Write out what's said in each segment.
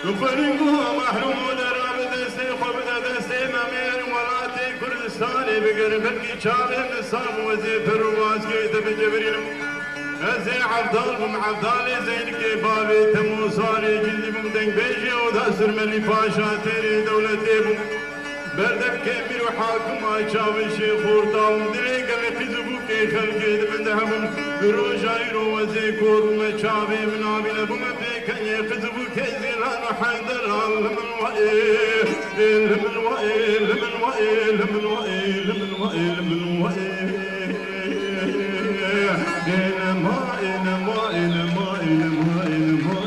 وفريقو محروم ودراب دستي خبدا دستي مامير ولاتي كردستاني بقرب الكي شابه نصاب وزي فرواز كيت بجبرين ازي عبدال بم عبدالي زين كيبابي تمو صاري جلدي بم دنگ بيجي وداسر ملي باشا تيري دولتي بم بردم كبير وحاكم عشاوي شيخ ورطاوم دلي قمي خزبو كي خلقي دمن دهبم برو جايرو وزي كور ومشابي من عبين بم بيكني خزبو كي زيلان وحيدر لمن وائل لمن وائل لمن وائل لمن وائل لمن وائل لمن وائل إنما إنما إنما إنما إنما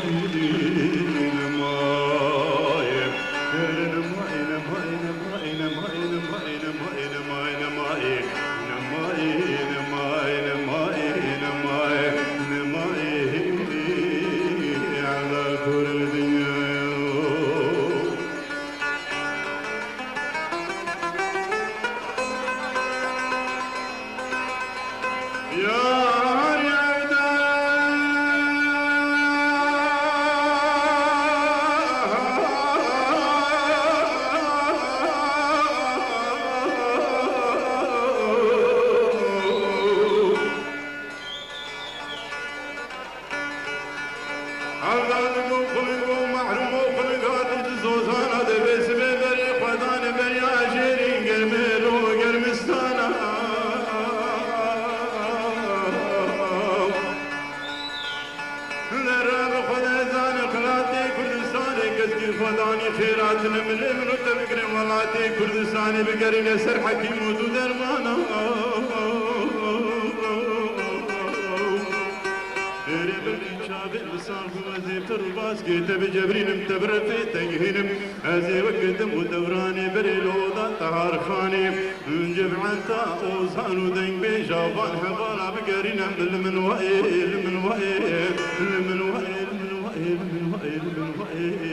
كردستاني بقرين سر حكيم ودو درمانا ديري بلي شابه لسان وزيب ترباس كيت بجبرين متبرفي تنهينم ازي وقدم ودوراني بريلو دا طهار خاني نجيب عنتا اوزان ودنگ بيجابان حبانا بقرين من وائل من وائل من وائل من وائل من وائل من وائل